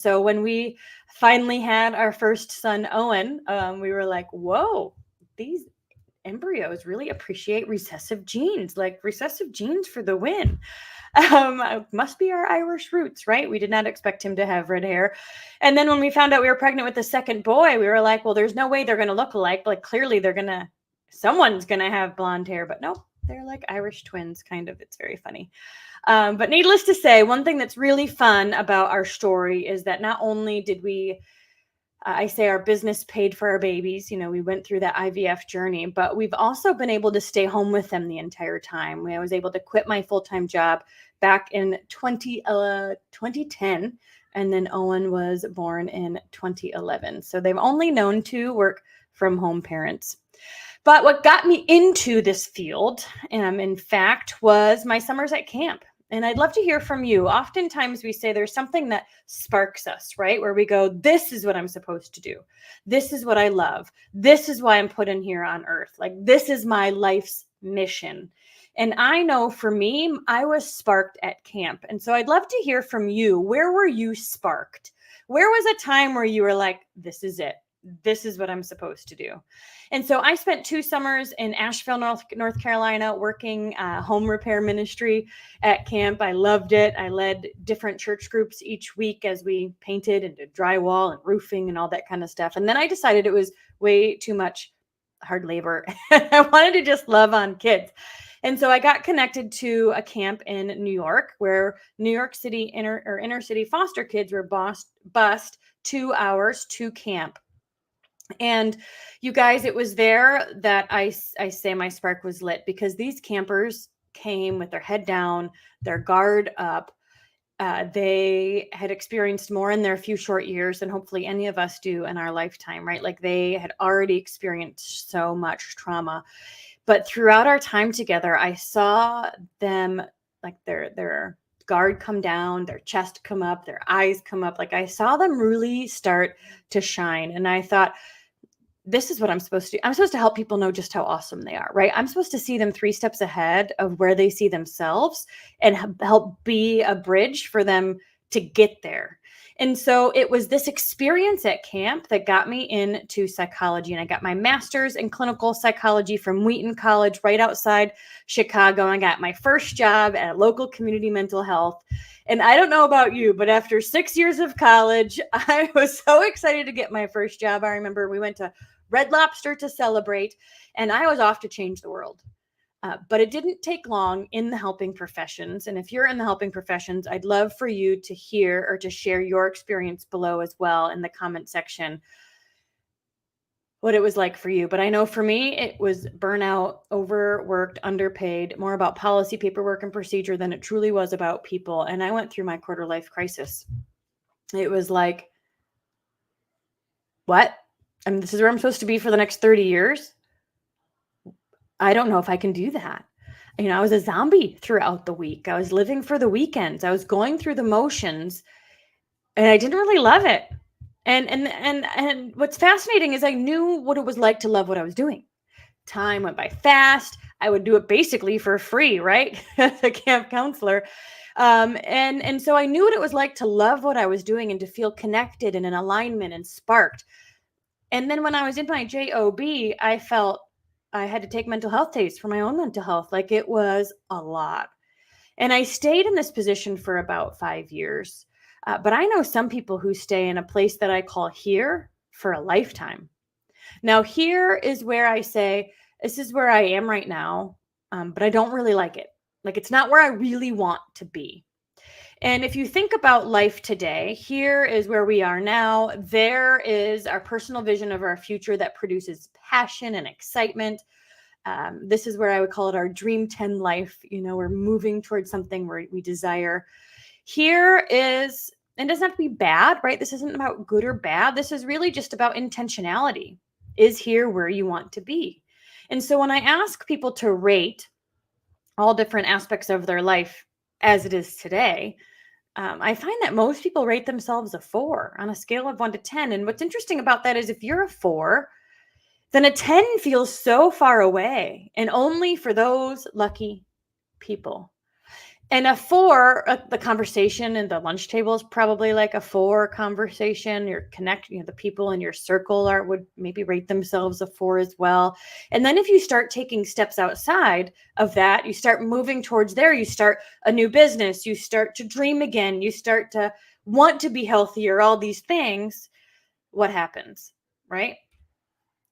So when we finally had our first son, Owen, we were like, whoa, these embryos really appreciate recessive genes, like recessive genes for the win. Must be our Irish roots, right? We did not expect him to have red hair. And then when we found out we were pregnant with the second boy, we were like, well, there's no way they're going to look alike. Like clearly someone's going to have blonde hair, but no, they're like Irish twins, kind of. It's very funny. But needless to say, one thing that's really fun about our story is that not only did I say our business paid for our babies. We went through that IVF journey, but we've also been able to stay home with them the entire time. I was able to quit my full-time job back in 2010, and then Owen was born in 2011. So they've only known two work from home parents. But what got me into this field, in fact, was my summers at camp. And I'd love to hear from you. Oftentimes we say there's something that sparks us, right? Where we go, this is what I'm supposed to do. This is what I love. This is why I'm put in here on earth. Like, this is my life's mission. And I know for me, I was sparked at camp. And so I'd love to hear from you. Where were you sparked? Where was a time where you were like, this is it? This is what I'm supposed to do. And so I spent 2 summers in Asheville, North Carolina, working home repair ministry at camp. I loved it. I led different church groups each week as we painted and did drywall and roofing and all that kind of stuff. And then I decided it was way too much hard labor. I wanted to just love on kids. And so I got connected to a camp in New York where New York City inner city foster kids were bused 2 hours to camp. And you guys, it was there that I say my spark was lit, because these campers came with their head down, their guard up. They had experienced more in their few short years than hopefully any of us do in our lifetime, right? Like they had already experienced so much trauma. But throughout our time together, I saw them, like their guard come down, their chest come up, their eyes come up. Like I saw them really start to shine. And I thought, this is what I'm supposed to do. I'm supposed to help people know just how awesome they are, right? I'm supposed to see them 3 steps ahead of where they see themselves and help be a bridge for them to get there. And so it was this experience at camp that got me into psychology. And I got my master's in clinical psychology from Wheaton College right outside Chicago. I got my first job at a local community mental health. And I don't know about you, but after 6 years of college, I was so excited to get my first job. I remember we went to Red Lobster to celebrate, and I was off to change the world. But it didn't take long in the helping professions. And if you're in the helping professions, I'd love for you to hear or to share your experience below as well in the comment section, what it was like for you. But I know for me, it was burnout, overworked, underpaid, more about policy, paperwork, and procedure than it truly was about people. And I went through my quarter life crisis. It was like, what? I mean, this is where I'm supposed to be for the next 30 years. I don't know if I can do that. I was a zombie throughout the week. I was living for the weekends. I was going through the motions, and I didn't really love it. And what's fascinating is I knew what it was like to love what I was doing. Time went by fast. I would do it basically for free, right? As a camp counselor. And so I knew what it was like to love what I was doing and to feel connected and in alignment and sparked. And then when I was in my JOB, I felt I had to take mental health days for my own mental health. Like it was a lot. And I stayed in this position for about 5 years. But I know some people who stay in a place that I call here for a lifetime. Now, here is where I say, this is where I am right now, but I don't really like it. Like it's not where I really want to be. And if you think about life today, here is where we are now. There is our personal vision of our future that produces passion and excitement. This is where I would call it our dream 10 life. We're moving towards something where we desire. Here is, and it doesn't have to be bad, right? This isn't about good or bad. This is really just about intentionality. Is here where you want to be? And so when I ask people to rate all different aspects of their life as it is today, I find that most people rate themselves a 4 on a scale of 1 to 10. And what's interesting about that is if you're a 4, then a 10 feels so far away and only for those lucky people. And a four, the conversation and the lunch table is probably like a four conversation. Your the people in your circle would maybe rate themselves a four as well. And then if you start taking steps outside of that, you start moving towards there, you start a new business, you start to dream again, you start to want to be healthier, all these things. What happens, right?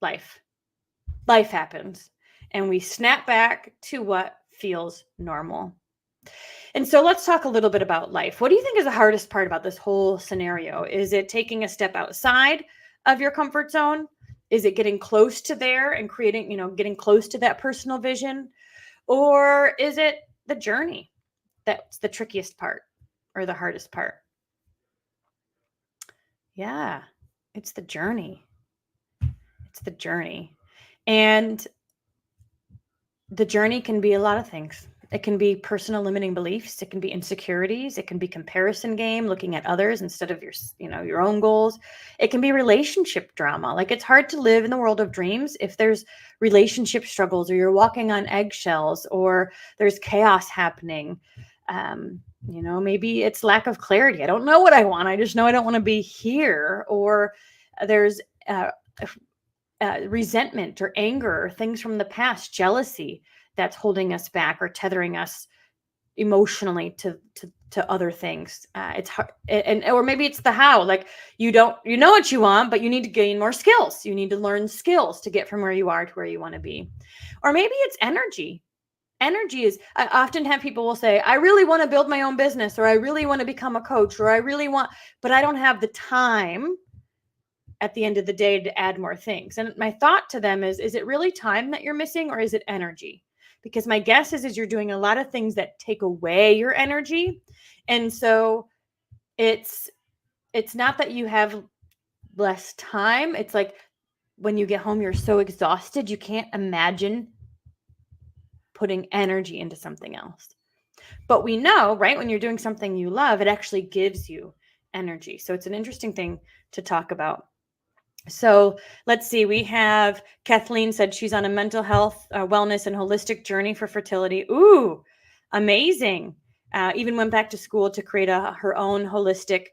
Life happens, and we snap back to what feels normal. And so let's talk a little bit about life. What do you think is the hardest part about this whole scenario? Is it taking a step outside of your comfort zone? Is it getting close to there and creating, getting close to that personal vision? Or is it the journey that's the trickiest part or the hardest part? Yeah, it's the journey. It's the journey. And the journey can be a lot of things. It can be personal limiting beliefs. It can be insecurities. It can be comparison game, looking at others instead of your own goals. It can be relationship drama. Like, it's hard to live in the world of dreams if there's relationship struggles, or you're walking on eggshells, or there's chaos happening. Maybe it's lack of clarity. I don't know what I want. I just know I don't want to be here. Or there's resentment or anger or things from the past, jealousy, that's holding us back or tethering us emotionally to other things. It's hard, or maybe it's the how. Like, you know what you want, but you need to gain more skills. You need to learn skills to get from where you are to where you want to be. Or maybe it's energy. Energy is, I often have people will say, I really want to build my own business, or I really want to become a coach, or I really want, but I don't have the time at the end of the day to add more things. And my thought to them is it really time that you're missing, or is it energy? Because my guess is you're doing a lot of things that take away your energy. And so it's not that you have less time. It's like when you get home, you're so exhausted, you can't imagine putting energy into something else. But we know, right, when you're doing something you love, it actually gives you energy. So it's an interesting thing to talk about. So let's see, we have Kathleen said she's on a mental health, wellness, and holistic journey for fertility. Ooh, amazing. Even went back to school to create her own holistic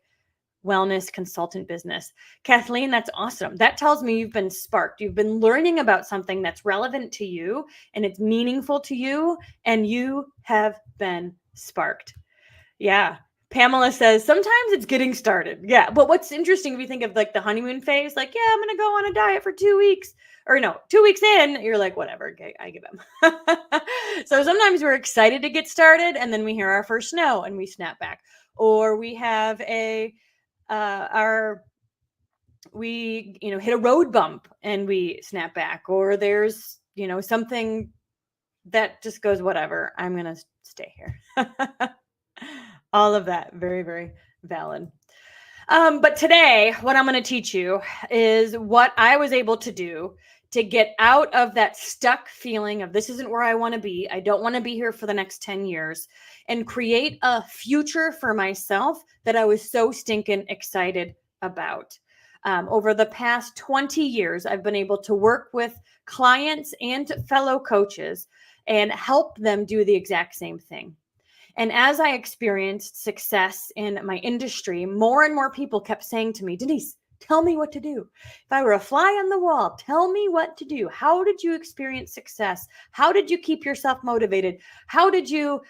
wellness consultant business. Kathleen, that's awesome. That tells me you've been sparked. You've been learning about something that's relevant to you and it's meaningful to you, and you have been sparked. Yeah. Pamela says, sometimes it's getting started. Yeah. But what's interesting, if you think of like the honeymoon phase, like, yeah, I'm going to go on a diet for 2 weeks, or no, 2 weeks in, you're like, whatever, okay, I give up. So sometimes we're excited to get started, and then we hear our first no and we snap back. Or we have we hit a road bump and we snap back. Or there's, something that just goes, whatever, I'm going to stay here. All of that, very, very valid. But today, what I'm going to teach you is what I was able to do to get out of that stuck feeling of, this isn't where I want to be. I don't want to be here for the next 10 years, and create a future for myself that I was so stinking excited about. Over the past 20 years, I've been able to work with clients and fellow coaches and help them do the exact same thing. And as I experienced success in my industry, more and more people kept saying to me, Denise, tell me what to do. If I were a fly on the wall, tell me what to do. How did you experience success? How did you keep yourself motivated? How did you,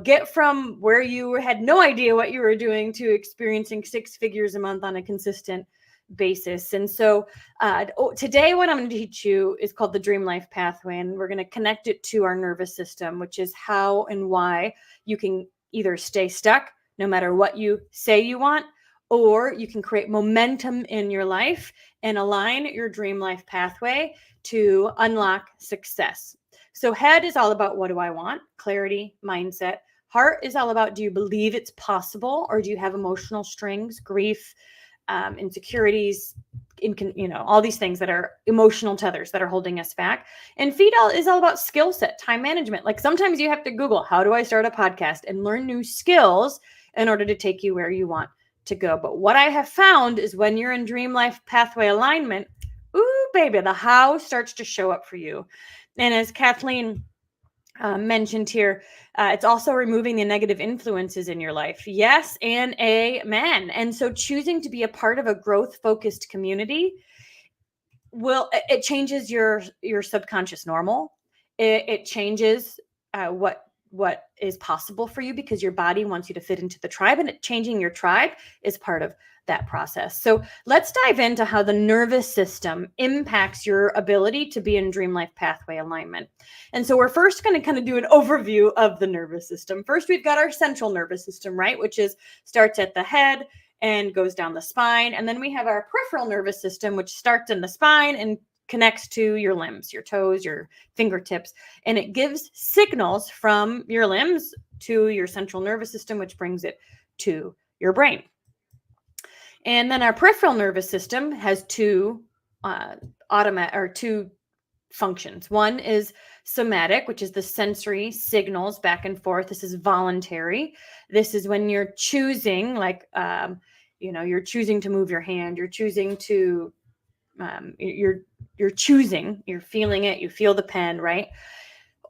get from where you had no idea what you were doing to experiencing 6 figures a month on a consistent basis? And so today what I'm going to teach you is called the Dream Life Pathway, and we're going to connect it to our nervous system, which is how and why you can either stay stuck no matter what you say you want, or you can create momentum in your life and align your dream life pathway to unlock success. So head is all about, what do I want? Clarity, mindset. Heart is all about, do you believe it's possible, or do you have emotional strings, grief, insecurities, all these things that are emotional tethers that are holding us back. And feet is all about skill set, time management. Like, sometimes you have to Google, how do I start a podcast, and learn new skills in order to take you where you want to go. But what I have found is when you're in dream life pathway alignment, ooh, baby, the how starts to show up for you. And as Kathleen mentioned here. It's also removing the negative influences in your life. Yes, and amen. And so choosing to be a part of a growth-focused community it changes your subconscious normal. It changes what is possible for you, because your body wants you to fit into the tribe, and changing your tribe is part of that process. So let's dive into how the nervous system impacts your ability to be in dream life pathway alignment. And so we're first going to kind of do an overview of the nervous system. First, we've got our central nervous system, right, which starts at the head and goes down the spine. And then we have our peripheral nervous system, which starts in the spine and connects to your limbs, your toes, your fingertips, and it gives signals from your limbs to your central nervous system, which brings it to your brain. And then our peripheral nervous system has two functions. One is somatic, which is the sensory signals back and forth. This is voluntary. This is when you're choosing, like, you're choosing to move your hand. You're choosing to, you're choosing, you're feeling it. You feel the pen, right?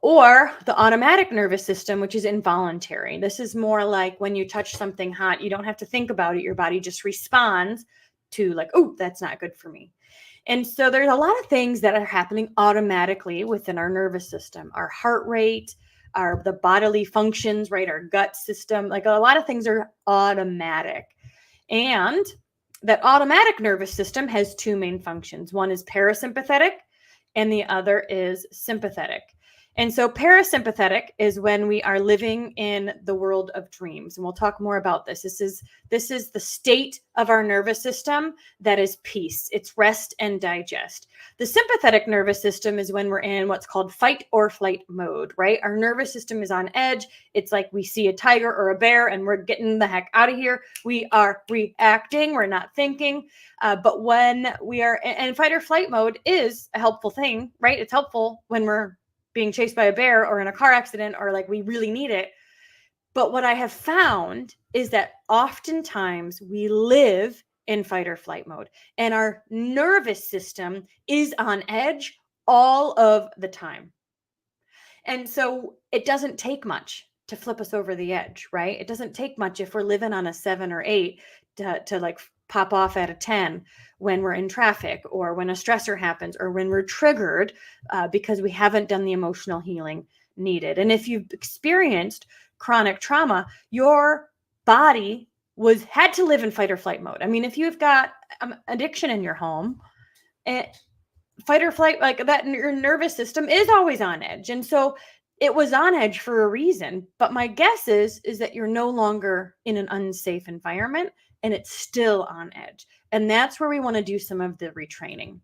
Or the automatic nervous system, which is involuntary. This is more like when you touch something hot, you don't have to think about it. Your body just responds to, like, oh, that's not good for me. And so there's a lot of things that are happening automatically within our nervous system. Our heart rate, the bodily functions, right? Our gut system, like a lot of things are automatic. And that automatic nervous system has two main functions. One is parasympathetic and the other is sympathetic. And so parasympathetic is when we are living in the world of dreams. And we'll talk more about this. This is the state of our nervous system that is peace. It's rest and digest. The sympathetic nervous system is when we're in what's called fight or flight mode, right? Our nervous system is on edge. It's like we see a tiger or a bear and we're getting the heck out of here. We are reacting. We're not thinking. But when we are in fight or flight mode is a helpful thing, right? It's helpful when we're being chased by a bear or in a car accident, or like we really need it. But what I have found is that oftentimes we live in fight or flight mode, and our nervous system is on edge all of the time. And so it doesn't take much to flip us over the edge, right? It doesn't take much if we're living on a 7 or 8 to like pop off at a 10 when we're in traffic, or when a stressor happens, or when we're triggered because we haven't done the emotional healing needed. And if you've experienced chronic trauma, your body had to live in fight or flight mode. I mean, if you've got addiction in your home, fight or flight, like that, your nervous system is always on edge. And so it was on edge for a reason. But my guess is that you're no longer in an unsafe environment and it's still on edge. And that's where we want to do some of the retraining.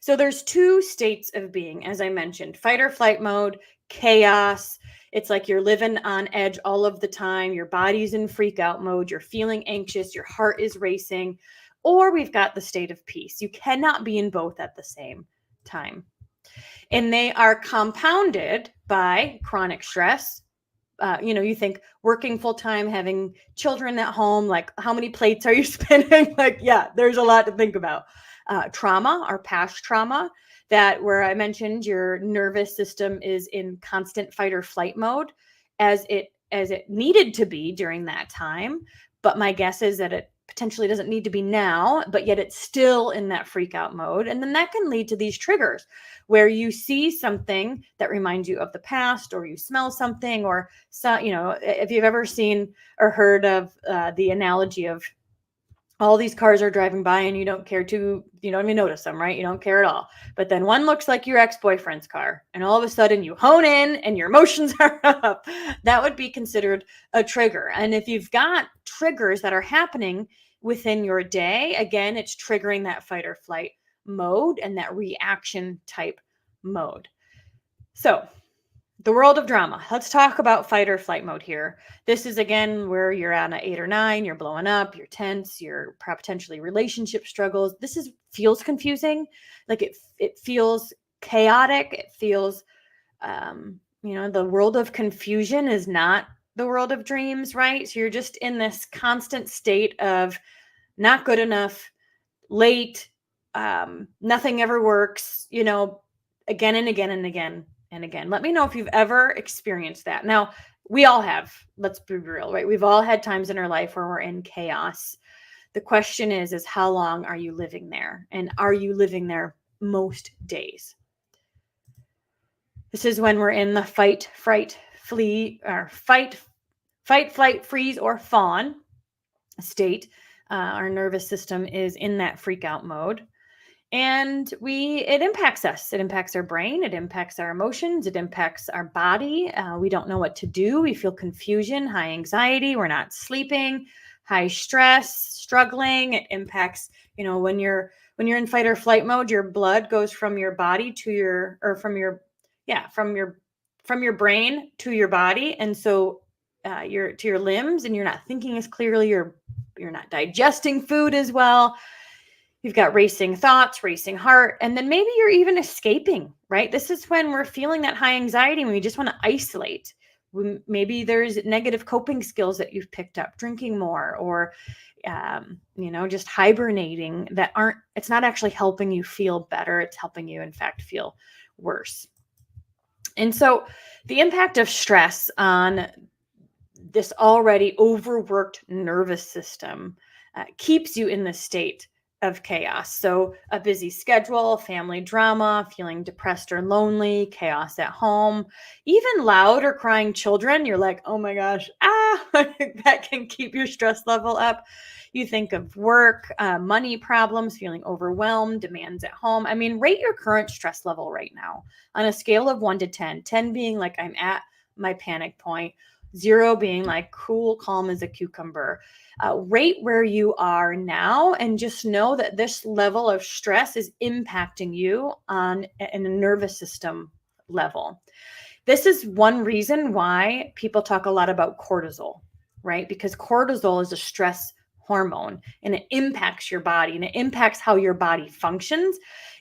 So there's two states of being, as I mentioned: fight or flight mode, chaos. It's like you're living on edge all of the time. Your body's in freak out mode. You're feeling anxious. Your heart is racing. Or we've got the state of peace. You cannot be in both at the same time. And they are compounded by chronic stress. You think working full time, having children at home, like how many plates are you spinning? Like, yeah, there's a lot to think about. Trauma or past trauma, that where I mentioned your nervous system is in constant fight or flight mode as it needed to be during that time. But my guess is that it potentially doesn't need to be now, but yet it's still in that freak out mode. And then that can lead to these triggers where you see something that reminds you of the past, or you smell something, or if you've ever seen or heard of the analogy of all these cars are driving by and you don't even notice them, right? You don't care at all. But then one looks like your ex-boyfriend's car, and all of a sudden you hone in and your emotions are up. That would be considered a trigger. And if you've got triggers that are happening within your day, again, it's triggering that fight or flight mode and that reaction type mode. So the world of drama. Let's talk about fight or flight mode here. This is, again, where you're on an 8 or 9, you're blowing up, you're tense, you're potentially relationship struggles. Feels confusing. Like it feels chaotic. It feels, the world of confusion is not the world of dreams, right? So you're just in this constant state of not good enough, late, nothing ever works, again and again and again and again. Let me know if you've ever experienced that. Now, we all have, let's be real, right? We've all had times in our life where we're in chaos. The question is how long are you living there? And are you living there most days? This is when we're in the fight, fright, flee, or fight, flight, freeze, or fawn state. Our nervous system is in that freak out mode. And it impacts us. It impacts our brain. It impacts our emotions. It impacts our body. We don't know what to do. We feel confusion, high anxiety. We're not sleeping, high stress, struggling. It impacts, when you're in fight or flight mode, your blood goes from your body to from your brain to your body. And so to your limbs, and you're not thinking as clearly. You're not digesting food as well. You've got racing thoughts, racing heart, and then maybe you're even escaping, right? This is when we're feeling that high anxiety, when we just want to isolate. Maybe there's negative coping skills that you've picked up, drinking more, or, just hibernating it's not actually helping you feel better. It's helping you, in fact, feel worse. And so the impact of stress on this already overworked nervous system keeps you in this state of chaos. So a busy schedule, family drama, feeling depressed or lonely, chaos at home, even loud or crying children. You're like, oh my gosh, that can keep your stress level up. You think of work, money problems, feeling overwhelmed, demands at home. I mean, rate your current stress level right now on a scale of 1 to 10, 10 being like I'm at my panic point, 0 being like cool, calm as a cucumber. Rate where you are now, and just know that this level of stress is impacting you in a nervous system level. This is one reason why people talk a lot about cortisol, right? Because cortisol is a stress hormone, and it impacts your body, and it impacts how your body functions.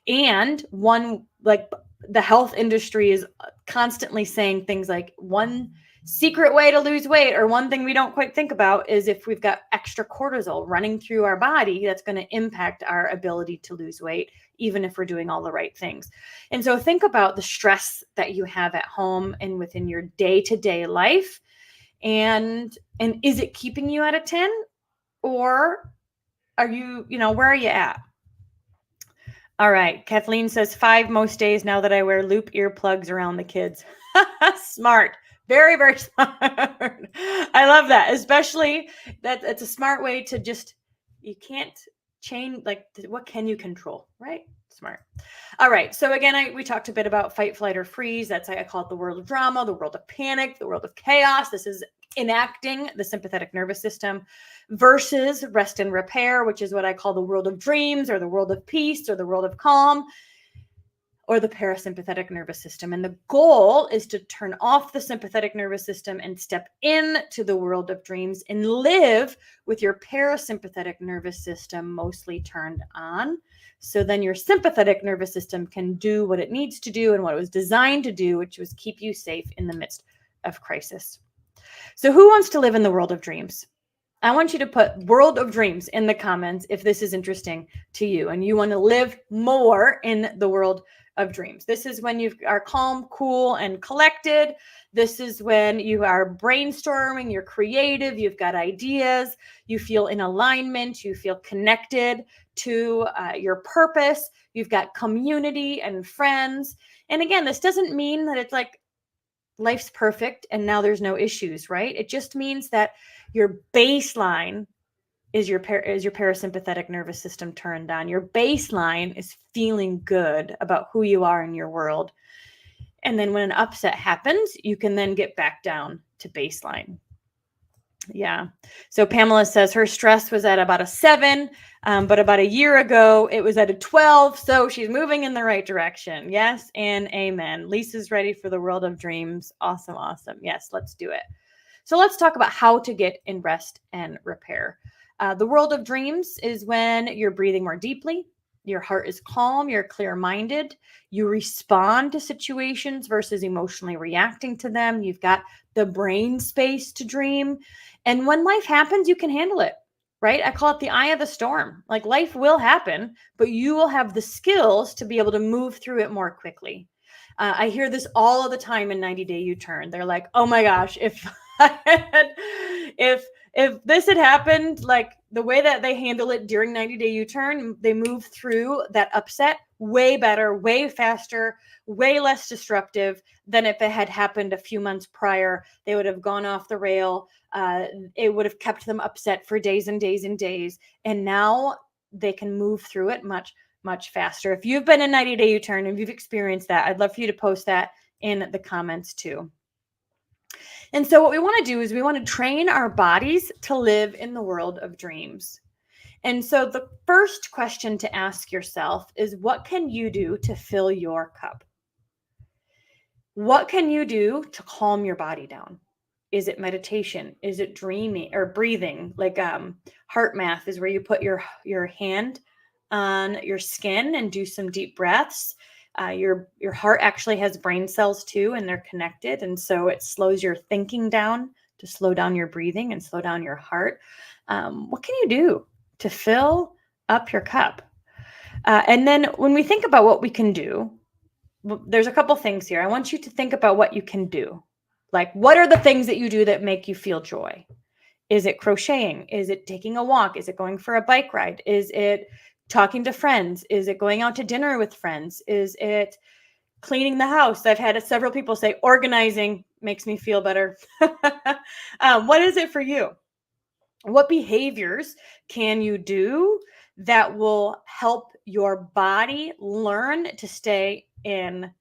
And the health industry is constantly saying things like, one secret way to lose weight, or one thing we don't quite think about, is if we've got extra cortisol running through our body, that's going to impact our ability to lose weight, even if we're doing all the right things. And so think about the stress that you have at home and within your day-to-day life. And is it keeping you at a 10, or are you, where are you at? All right. Kathleen says 5 most days now that I wear loop earplugs around the kids. Smart. Very, very smart. I love that. Especially that it's a smart way to you can't change, what can you control, right? Smart. All right. So again, we talked a bit about fight, flight, or freeze. I call it the world of drama, the world of panic, the world of chaos. This is enacting the sympathetic nervous system, versus rest and repair, which is what I call the world of dreams, or the world of peace, or the world of calm, or the parasympathetic nervous system. And the goal is to turn off the sympathetic nervous system and step into the world of dreams and live with your parasympathetic nervous system mostly turned on. So then your sympathetic nervous system can do what it needs to do and what it was designed to do, which was keep you safe in the midst of crisis. So who wants to live in the world of dreams? I want you to put world of dreams in the comments if this is interesting to you and you want to live more in the world of dreams. This is when you are calm, cool, and collected. This is when you are brainstorming, you're creative, you've got ideas, you feel in alignment, you feel connected to your purpose, you've got community and friends. And again, this doesn't mean that it's like life's perfect and now there's no issues, right? It just means that your baseline is your parasympathetic nervous system turned on. Your baseline is feeling good about who you are in your world. And then when an upset happens, you can then get back down to baseline. Yeah. So Pamela says her stress was at about a 7, but about a year ago, it was at a 12. So she's moving in the right direction. Yes. And amen. Lisa's ready for the world of dreams. Awesome. Awesome. Yes. Let's do it. So let's talk about how to get in rest and repair. The world of dreams is when you're breathing more deeply, your heart is calm, you're clear-minded, you respond to situations versus emotionally reacting to them. You've got the brain space to dream. And when life happens, you can handle it, right? I call it the eye of the storm. Like life will happen, but you will have the skills to be able to move through it more quickly. I hear this all of the time in 90-day U-turn. They're like, "Oh my gosh, if I had, if this had happened, like the way that they handle it during 90-day U-turn, they move through that upset way better, way faster, way less disruptive than if it had happened a few months prior. They would have gone off the rail. It would have kept them upset for days and days and days. And now they can move through it much faster. If you've been a 90-day U-turn, if you've experienced that, I'd love for you to post that in the comments too. And so what we want to do is we want to train our bodies to live in the world of dreams. And so the first question to ask yourself is, what can you do to fill your cup? What can you do to calm your body down? Is it meditation? Is it dreaming or breathing? Like heart math is where you put your hand on your skin and do some deep breaths. Your heart actually has brain cells too, and they're connected, and so it slows your thinking down to slow down your breathing and slow down your heart. What can you do to fill up your cup? And then when we think about what we can do, there's a couple things here. I want you to think about what you can do. Like, what are the things that you do that make you feel joy? Is it crocheting? Is it taking a walk? Is it going for a bike ride? Is it talking to friends? Is it going out to dinner with friends? Is it cleaning the house? I've had several people say organizing makes me feel better. What is it for you? What behaviors can you do that will help your body learn to stay in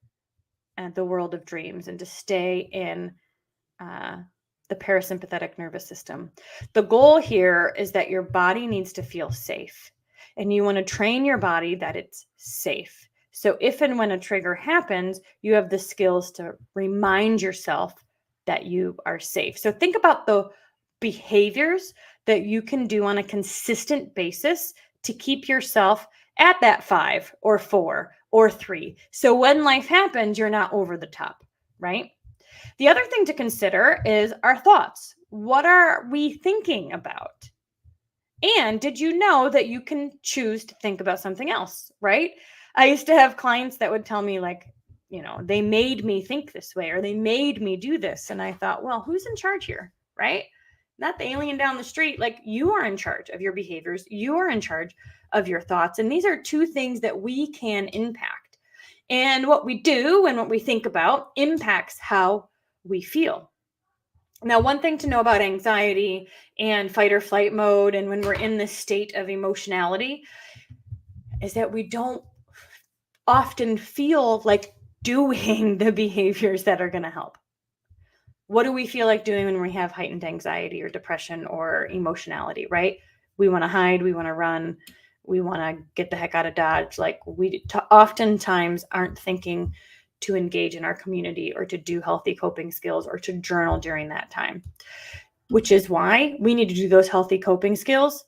the world of dreams and to stay in the parasympathetic nervous system? The goal here is that your body needs to feel safe, and you want to train your body that it's safe. So if and when a trigger happens, you have the skills to remind yourself that you are safe. So think about the behaviors that you can do on a consistent basis to keep yourself at that 5 or 4 or 3. So when life happens, you're not over the top, right? The other thing to consider is our thoughts. What are we thinking about? And did you know that you can choose to think about something else, right? I used to have clients that would tell me, like, they made me think this way or they made me do this. And I thought, well, who's in charge here, right? Not the alien down the street. Like, you are in charge of your behaviors. You are in charge of your thoughts. And these are two things that we can impact. And what we do and what we think about impacts how we feel. Now, one thing to know about anxiety and fight or flight mode, and when we're in this state of emotionality, is that we don't often feel like doing the behaviors that are going to help. What do we feel like doing when we have heightened anxiety or depression or emotionality, right? We want to hide, we want to run, we want to get the heck out of Dodge. Like, we oftentimes aren't thinking to engage in our community or to do healthy coping skills or to journal during that time, which is why we need to do those healthy coping skills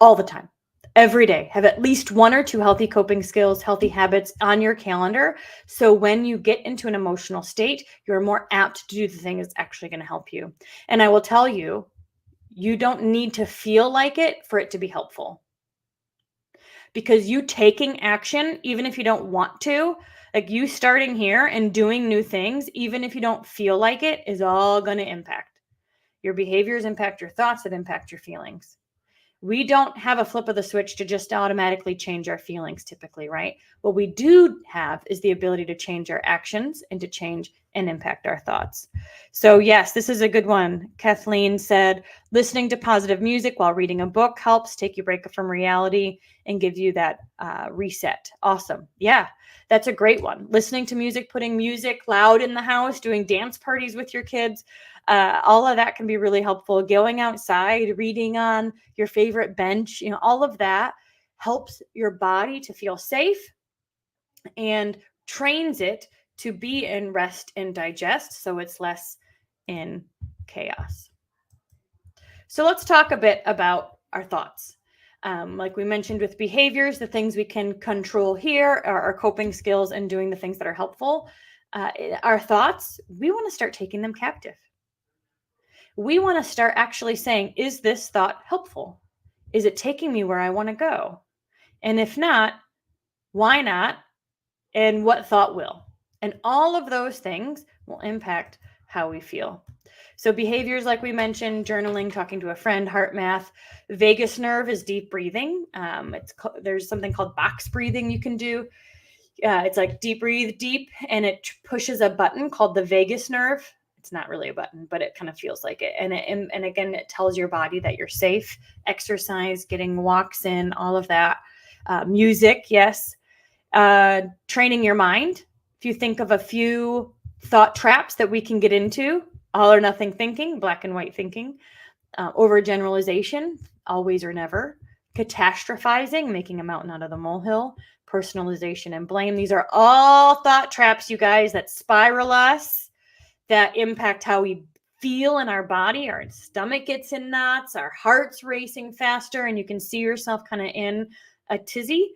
all the time. Every day, have at least 1 or 2 healthy coping skills, healthy habits on your calendar. So when you get into an emotional state, you're more apt to do the thing that's actually going to help you. And I will tell you, you don't need to feel like it for it to be helpful. Because you taking action, even if you don't want to, like you starting here and doing new things, even if you don't feel like it, is all going to impact your behaviors, impact your thoughts, that impact your feelings. We don't have a flip of the switch to just automatically change our feelings typically, right? What we do have is the ability to change our actions and to change and impact our thoughts. So yes, this is a good one. Kathleen said, listening to positive music while reading a book helps take you break from reality and give you that reset. Awesome. Yeah, that's a great one. Listening to music, putting music loud in the house, doing dance parties with your kids. All of that can be really helpful. Going outside, reading on your favorite bench, all of that helps your body to feel safe and trains it to be in rest and digest, so it's less in chaos. So let's talk a bit about our thoughts. Like we mentioned with behaviors, the things we can control here are our coping skills and doing the things that are helpful. Our thoughts, we want to start taking them captive. We want to start actually saying, is this thought helpful? Is it taking me where I want to go? And if not, why not? And what thought will? And all of those things will impact how we feel. So behaviors like we mentioned, journaling, talking to a friend, heart math. Vagus nerve is deep breathing. There's something called box breathing you can do. It's like deep breathe deep, and it pushes a button called the vagus nerve. It's not really a button, but it kind of feels like it. And again, it tells your body that you're safe. Exercise, getting walks in, all of that. Music, yes. Training your mind. If you think of a few thought traps that we can get into, all or nothing thinking, black and white thinking, overgeneralization, always or never, catastrophizing, making a mountain out of the molehill, personalization and blame. These are all thought traps, you guys, that spiral us, that impact how we feel in our body. Our stomach gets in knots, our heart's racing faster, and you can see yourself kind of in a tizzy.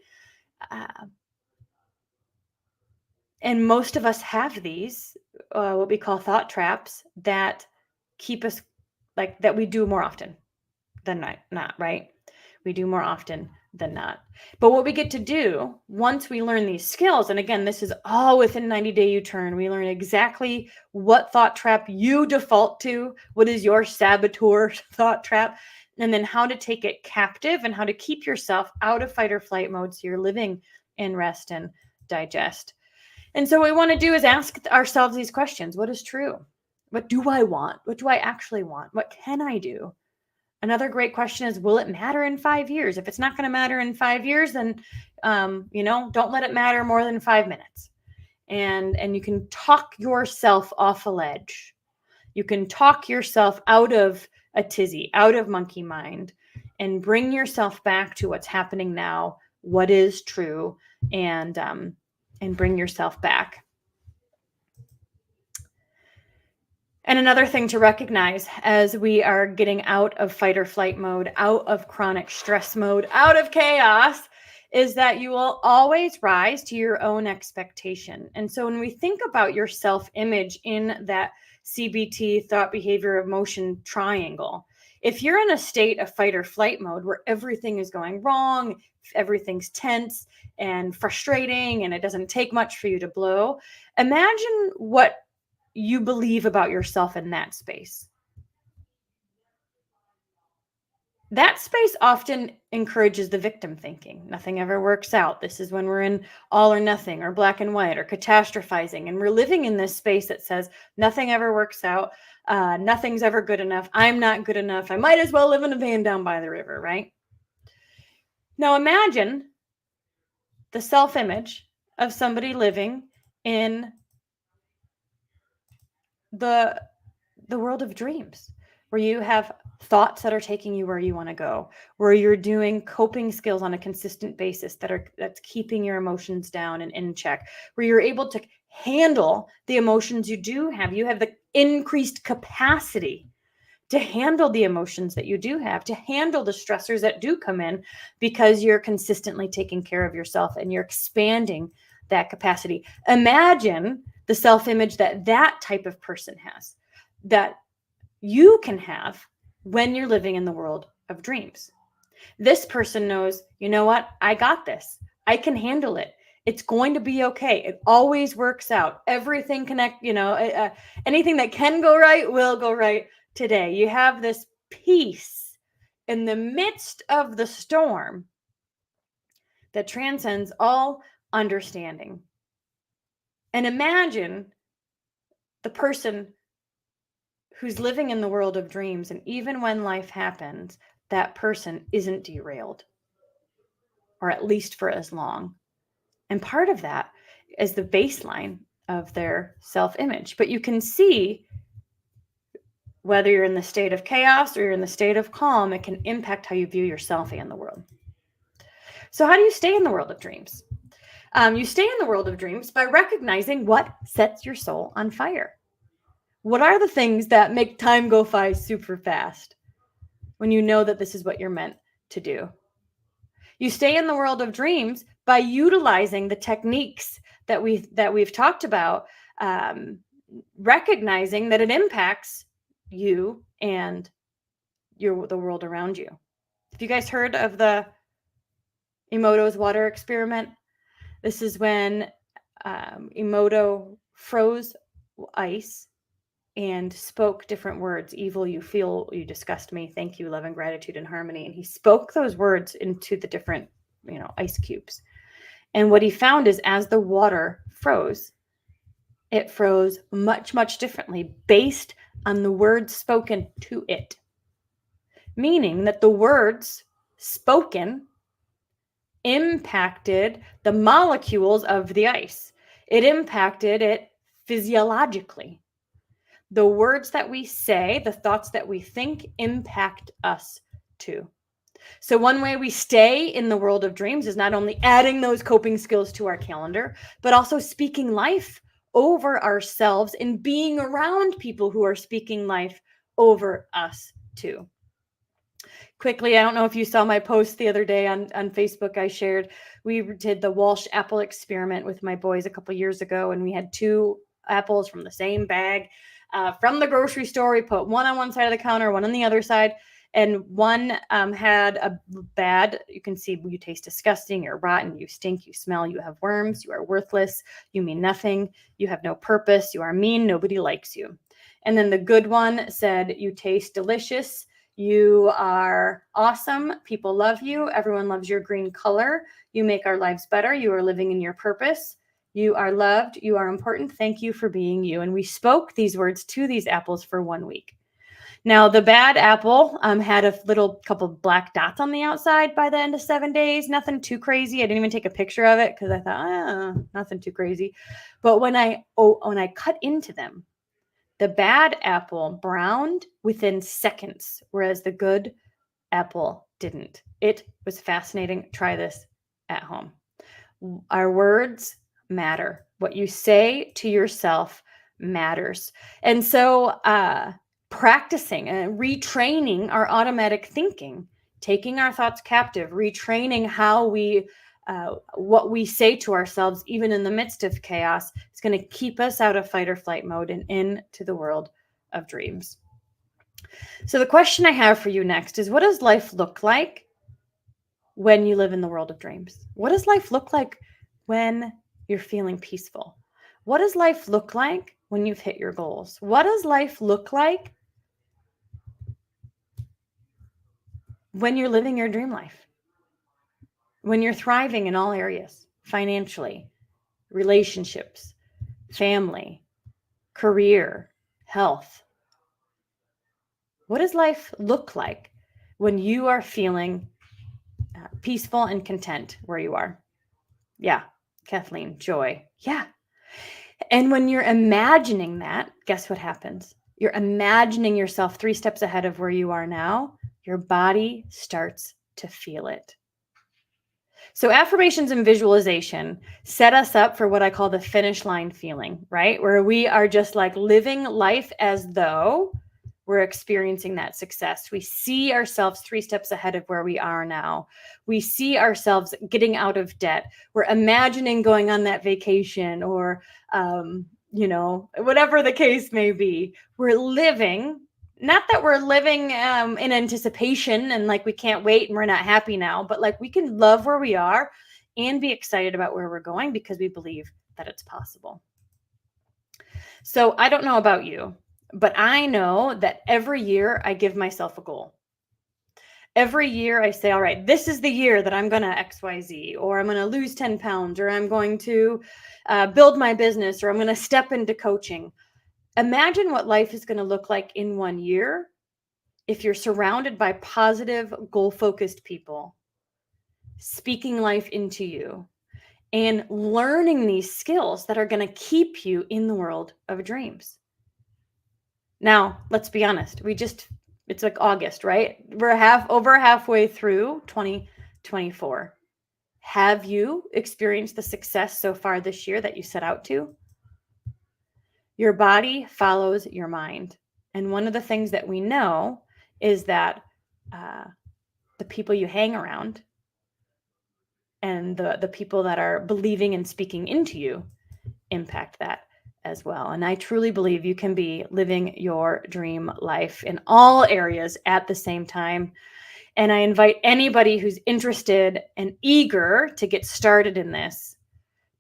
And most of us have these, what we call thought traps, that keep us like that we do more often than not, right? We do more often than not. But what we get to do once we learn these skills, and again, this is all within 90-day U-turn, we learn exactly what thought trap you default to, what is your saboteur thought trap, and then how to take it captive and how to keep yourself out of fight or flight mode so you're living in rest and digest. And so what we want to do is ask ourselves these questions. What is true? What do I want? What do I actually want? What can I do? Another great question is, will it matter in 5 years? If it's not going to matter in 5 years, then, don't let it matter more than 5 minutes. And you can talk yourself off a ledge. You can talk yourself out of a tizzy, out of monkey mind, and bring yourself back to what's happening now, what is true, and bring yourself back. And another thing to recognize as we are getting out of fight or flight mode, out of chronic stress mode, out of chaos, is that you will always rise to your own expectation. And so when we think about your self-image in that CBT, thought, behavior, emotion triangle, if you're in a state of fight or flight mode where everything is going wrong, everything's tense and frustrating, and it doesn't take much for you to blow, imagine what you believe about yourself in that space. That space often encourages the victim thinking. Nothing ever works out. This is when we're in all or nothing or black and white or catastrophizing. And we're living in this space that says nothing ever works out. Nothing's ever good enough. I'm not good enough. I might as well live in a van down by the river, right? Now imagine the self-image of somebody living in the world of dreams, where you have thoughts that are taking you where you want to go, where you're doing coping skills on a consistent basis that's keeping your emotions down and in check, where you're able to handle the emotions you do have. You have the increased capacity to handle the emotions that you do have, to handle the stressors that do come in, because you're consistently taking care of yourself and you're expanding that capacity. Imagine the self-image that type of person has, that you can have when you're living in the world of dreams. This person knows, you know what? I got this. I can handle it. It's going to be okay. It always works out. Everything anything that can go right will go right today. You have this peace in the midst of the storm that transcends all understanding. And imagine the person who's living in the world of dreams, and even when life happens, that person isn't derailed, or at least for as long. And part of that is the baseline of their self-image. But you can see whether you're in the state of chaos or you're in the state of calm, it can impact how you view yourself and the world. So how do you stay in the world of dreams? You stay in the world of dreams by recognizing what sets your soul on fire. What are the things that make time go by super fast when you know that this is what you're meant to do? You stay in the world of dreams by utilizing the techniques that we've talked about, recognizing that it impacts you and the world around you. Have you guys heard of the Emoto's water experiment? This is when Emoto froze ice and spoke different words. Evil, you feel, you disgust me. Thank you, love and gratitude and harmony. And he spoke those words into the different, ice cubes. And what he found is as the water froze, it froze much, much differently based on the words spoken to it. Meaning that the words spoken impacted the molecules of the ice. It impacted it physiologically. The words that we say, the thoughts that we think impact us too. So one way we stay in the world of dreams is not only adding those coping skills to our calendar, but also speaking life over ourselves and being around people who are speaking life over us too. Quickly, I don't know if you saw my post the other day on Facebook. I shared we did the Walsh apple experiment with my boys a couple years ago, and we had 2 apples from the same bag from the grocery store. We put one on one side of the counter, one on the other side, and one had a bad, you can see, you taste disgusting, you're rotten, you stink, you smell, you have worms, you are worthless, you mean nothing, you have no purpose, you are mean, nobody likes you. And then the good one said, you taste delicious, you are awesome, people love you, everyone loves your green color, you make our lives better, you are living in your purpose, you are loved, you are important, thank you for being you. And we spoke these words to these apples for 1 week. Now, the bad apple had a little couple black dots on the outside by the end of 7 days. Nothing too crazy. I didn't even take a picture of it because I thought, nothing too crazy. But when I cut into them, the bad apple browned within seconds, whereas the good apple didn't. It was fascinating. Try this at home. Our words matter. What you say to yourself matters. And so, practicing and retraining our automatic thinking, taking our thoughts captive, retraining how we what we say to ourselves, even in the midst of chaos, is going to keep us out of fight or flight mode and into the world of dreams. So the question I have for you next is, what does life look like when you live in the world of dreams? What does life look like when you're feeling peaceful? What does life look like when you've hit your goals? What does life look like when you're living your dream life? When you're thriving in all areas, financially, relationships, family, career, health. What does life look like when you are feeling peaceful and content where you are? Yeah, Kathleen, joy. Yeah. And when you're imagining that, guess what happens? You're imagining yourself 3 steps ahead of where you are now. Your body starts to feel it. So affirmations and visualization set us up for what I call the finish line feeling, right? Where we are just like living life as though we're experiencing that success. We see ourselves 3 steps ahead of where we are now. We see ourselves getting out of debt. We're imagining going on that vacation or, whatever the case may be. We're living, not that we're living in anticipation and like we can't wait and we're not happy now, but like we can love where we are and be excited about where we're going because we believe that it's possible. So I don't know about you, but I know that every year I give myself a goal. Every year I say, all right, this is the year that I'm going to XYZ, or I'm going to lose 10 pounds, or I'm going to build my business, or I'm going to step into coaching. Imagine what life is going to look like in 1 year if you're surrounded by positive, goal-focused people, speaking life into you, and learning these skills that are going to keep you in the world of dreams. Now, let's be honest. It's like August, right? We're over halfway through 2024. Have you experienced the success so far this year that you set out to? Your body follows your mind. And one of the things that we know is that the people you hang around and the people that are believing and speaking into you impact that as well. And I truly believe you can be living your dream life in all areas at the same time. And I invite anybody who's interested and eager to get started in this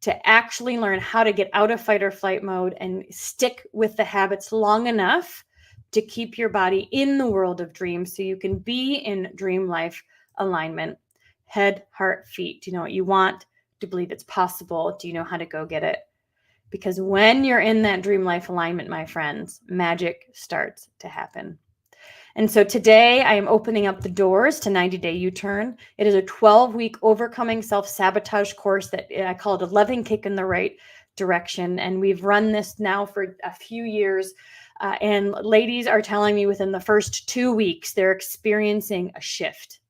to actually learn how to get out of fight or flight mode and stick with the habits long enough to keep your body in the world of dreams so you can be in dream life alignment. Head, heart, feet. Do you know what you want? Do you believe it's possible? Do you know how to go get it? Because when you're in that dream life alignment, my friends, magic starts to happen. And so today I am opening up the doors to 90 Day U-Turn. It is a 12-week overcoming self-sabotage course that I call it a loving kick in the right direction. And we've run this now for a few years. And ladies are telling me within the first 2 weeks, they're experiencing a shift.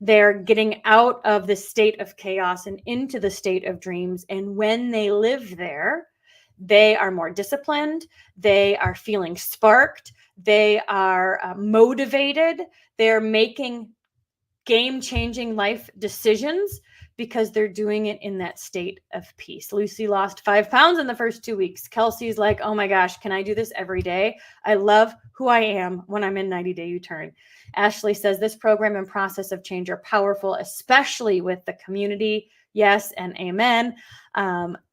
They're getting out of the state of chaos and into the state of dreams. And when they live there, they are more disciplined. They are feeling sparked. They are motivated. They're making game-changing life decisions because they're doing it in that state of peace. Lucy lost 5 pounds in the first 2 weeks. Kelsey's like, oh my gosh, can I do this every day? I love who I am when I'm in 90 Day U-Turn. Ashley says this program and process of change are powerful, especially with the community. Yes, and amen.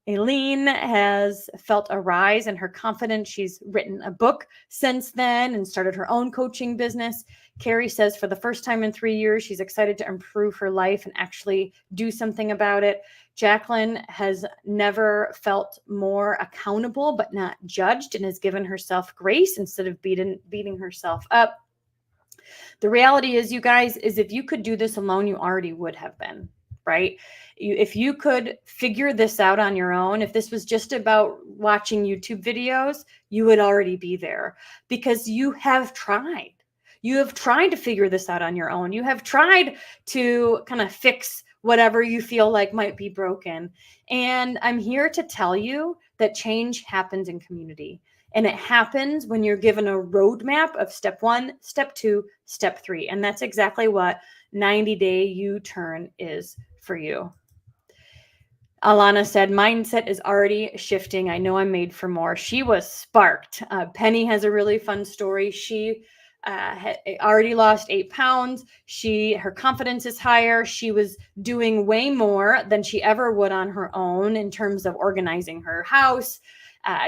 Aileen has felt a rise in her confidence. She's written a book since then and started her own coaching business. Carrie says for the first time in 3 years, she's excited to improve her life and actually do something about it. Jacqueline has never felt more accountable but not judged and has given herself grace instead of beating herself up. The reality is, you guys, is if you could do this alone, you already would have been, right? If you could figure this out on your own, if this was just about watching YouTube videos, you would already be there because you have tried. You have tried to figure this out on your own. You have tried to kind of fix whatever you feel like might be broken. And I'm here to tell you that change happens in community. And it happens when you're given a roadmap of step 1, step 2, step 3. And that's exactly what 90 Day U-Turn is for you. Alana said, mindset is already shifting. I know I'm made for more. She was sparked. Penny has a really fun story. She had already lost 8 pounds. Her confidence is higher. She was doing way more than she ever would on her own in terms of organizing her house.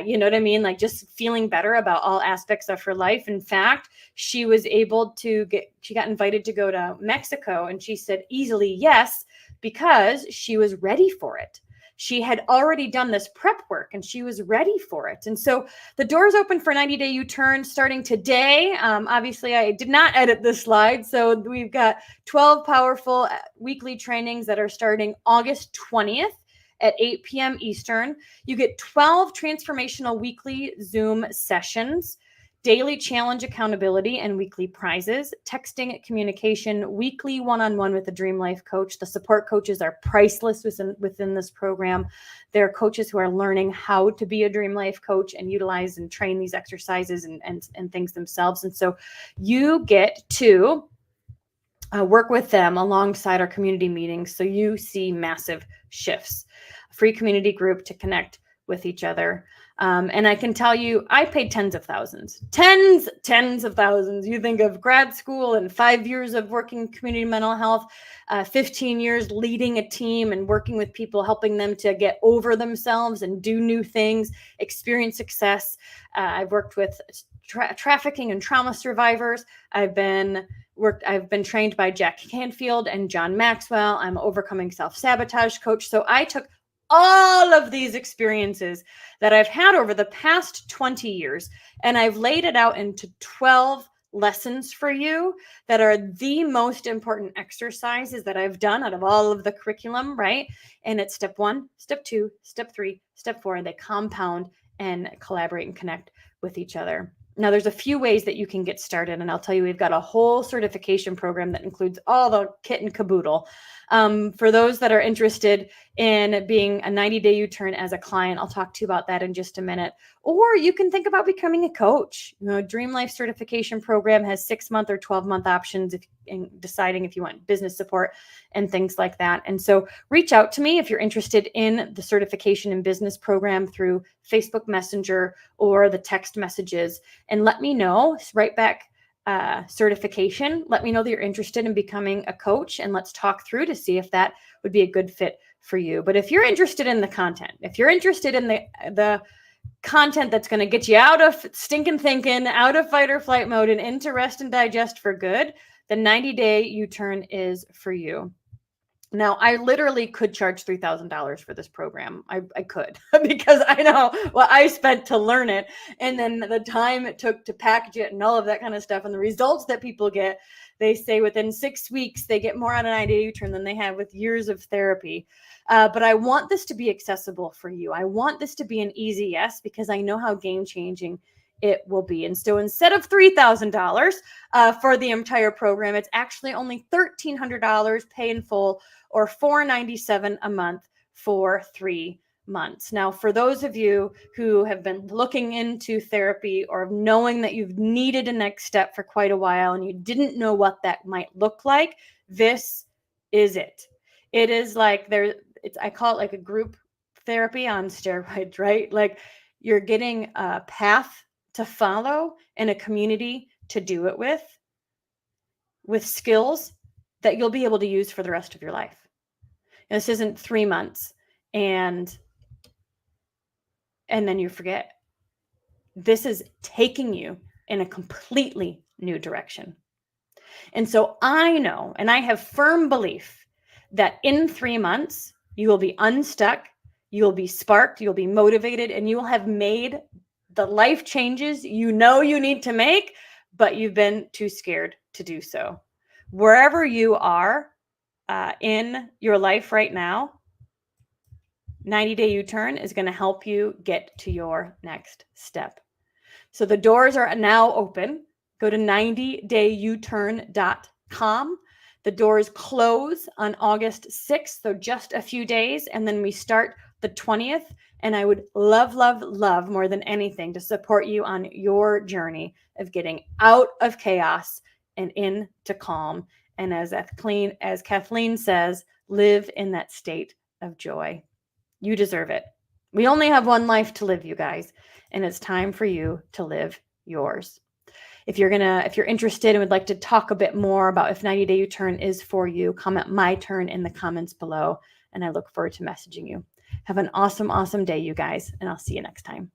You know what I mean? Like just feeling better about all aspects of her life. In fact, she was able to she got invited to go to Mexico, and she said easily yes, because she was ready for it. She had already done this prep work and she was ready for it. And so the doors open for 90 Day U-Turn starting today. Obviously, I did not edit this slide. So we've got 12 powerful weekly trainings that are starting August 20th. At 8 p.m. Eastern. You get 12 transformational weekly Zoom sessions, daily challenge accountability, and weekly prizes, texting communication, weekly one-on-one with a Dream Life coach. The support coaches are priceless within this program. They're coaches who are learning how to be a Dream Life coach and utilize and train these exercises and things themselves. And so you get to work with them alongside our community meetings so you see massive shifts. A free community group to connect with each other. And I can tell you, I paid tens of thousands. You think of grad school and 5 years of working community mental health, 15 years leading a team and working with people, helping them to get over themselves and do new things, experience success. I've worked with trafficking and trauma survivors. I've been trained by Jack Canfield and John Maxwell. I'm an overcoming self-sabotage coach. So I took all of these experiences that I've had over the past 20 years, and I've laid it out into 12 lessons for you that are the most important exercises that I've done out of all of the curriculum, right? And it's step 1, step 2, step 3, step 4, and they compound and collaborate and connect with each other. Now, there's a few ways that you can get started, and I'll tell you, we've got a whole certification program that includes all the kit and caboodle. For those that are interested in being a 90 Day U-Turn as a client, I'll talk to you about that in just a minute. Or you can think about becoming a coach. Dream Life certification program has 6-month or 12-month options in deciding if you want business support and things like that. And so reach out to me if you're interested in the certification and business program through Facebook Messenger or the text messages, and let me know. Write back certification. Let me know that you're interested in becoming a coach, and let's talk through to see if that would be a good fit for you. But if you're interested in the content, if you're interested in the content that's going to get you out of stinking thinking, out of fight or flight mode and into rest and digest for good, the 90-day U-turn is for you. Now, I literally could charge $3,000 for this program. I could because I know what I spent to learn it, and then the time it took to package it and all of that kind of stuff, and the results that people get. They say within 6 weeks, they get more out of 90-day U-turn than they have with years of therapy. But I want this to be accessible for you. I want this to be an easy yes, because I know how game-changing it will be. And so instead of $3,000 for the entire program, it's actually only $1,300 pay in full, or $497 a month for 3 months. Now, for those of you who have been looking into therapy or knowing that you've needed a next step for quite a while and you didn't know what that might look like, this is it. It is like I call it like a group therapy on steroids, right? Like you're getting a path to follow and a community to do it with skills that you'll be able to use for the rest of your life. And this isn't 3 months and then you forget. This is taking you in a completely new direction. And so I know, and I have firm belief that in 3 months, you will be unstuck, you will be sparked, you'll be motivated, and you will have made the life changes you know you need to make, but you've been too scared to do so. Wherever you are in your life right now, 90-day U-turn is going to help you get to your next step. So the doors are now open. Go to 90dayuturn.com. The doors close on August 6th, so just a few days, and then we start the 20th. And I would love, love, love more than anything to support you on your journey of getting out of chaos and into calm. And as Kathleen says, live in that state of joy. You deserve it. We only have one life to live, you guys, and it's time for you to live yours. If you're interested and would like to talk a bit more about if 90-day U-turn is for you, comment my turn in the comments below, and I look forward to messaging you. Have an awesome, awesome day, you guys, and I'll see you next time.